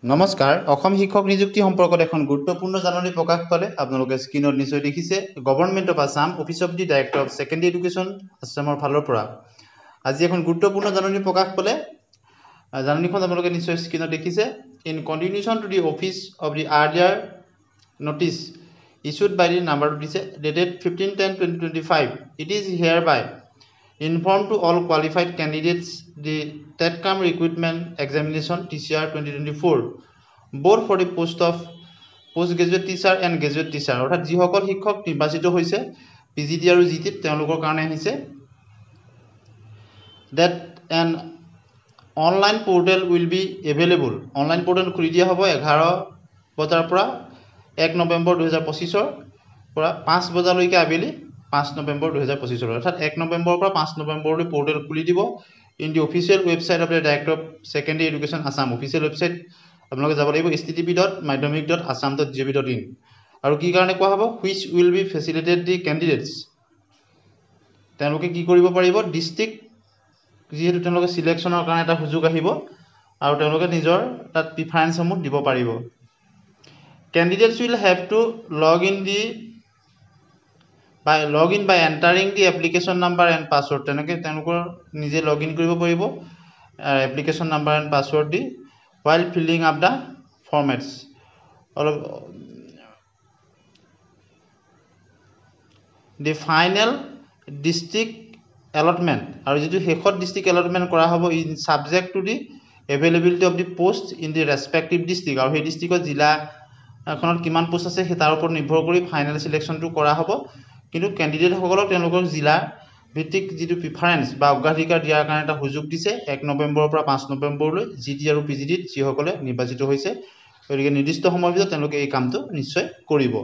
নমস্কাৰ অসম শিক্ষক নিযুক্তি সম্পৰ্কত এখন গুৰুত্বপূৰ্ণ জাননী প্ৰকাশ পালে আপোনালোকে স্ক্ৰীনত নিশ্চয় দেখিছে government of Assam office of the director of secondary education আসামৰ ফালৰ পৰা আজি এখন গুৰুত্বপূৰ্ণ জাননী প্ৰকাশ পালে জাননীখন আপোনালোকে নিশ্চয় স্ক্ৰীনত দেখিছে in continuation to the office of the earlier notice issued by the number দিছে dated 15/10/2025 it is hereby informed to all qualified candidates the TETCAM recruitment examination TCR 2024 both for the post of postgraduate teacher and graduate teacher অৰ্থাৎ যিসকল শিক্ষক নিৰ্বাচিত হৈছে PGT আৰু GT তেওঁলোকৰ কাৰণে আহিছে that an online portal will be available online portal খুলি দিয়া হ'ব 11 বজাৰ পৰা 1 নৱেম্বৰ 2025 পৰা 5 বজালৈকে আবেলি 5 নৱেম্বৰ 2025 অৰ্থাৎ 1 নৱেম্বৰৰ পৰা 5 নৱেম্বৰলৈ পোৰ্টেল খুলি দিব in the official website of the director of secondary education Assam official website আপোনালোকে যাব লাগিব http.madhyamik.assam.gov.in আৰু কি কাৰণে কোৱা হ'ব which will be facilitated the candidates তেওঁলোকে কি কৰিব পাৰিব ডিস্ট্ৰিক্ট যিহেতু তেওঁলোকে সিলেকশনৰ কাৰণে এটা সুযোগ আহিব আৰু তেওঁলোকে নিজৰ তাত প্ৰিফাৰেন্স সমূহ দিব পাৰিব Candidates will have to log in by entering the application number and password. Tenake tenukor nije login koribo paribo application number and password di while filling up the formats. The final district allotment aru jitu hekhot district allotment kora hobo in subject to the availability of the posts in the respective district aru he districtot jila এখনত কিমান post আছে তাৰ ওপৰত নিৰ্ভৰ কৰি final সিলেকশনটো কৰা হ'ব কিন্তু ক্যান্ডিডেট সকলক তেওঁলোকৰ জিলা ভিত্তিক যেটো প্ৰিফাৰেন্স বা অগ্ৰাধিকাৰ দিয়াৰ কাৰণে এটা সুযোগ দিছে 1 নৱেম্বৰৰ পৰা 5 নৱেম্বৰলৈ জিটি আৰু পিজিটিত যিসকলে নিৰ্বাচিত হৈছে গতিকে নিৰ্দিষ্ট সময়ৰ ভিতৰত তেওঁলোকে এই কামটো নিশ্চয় কৰিব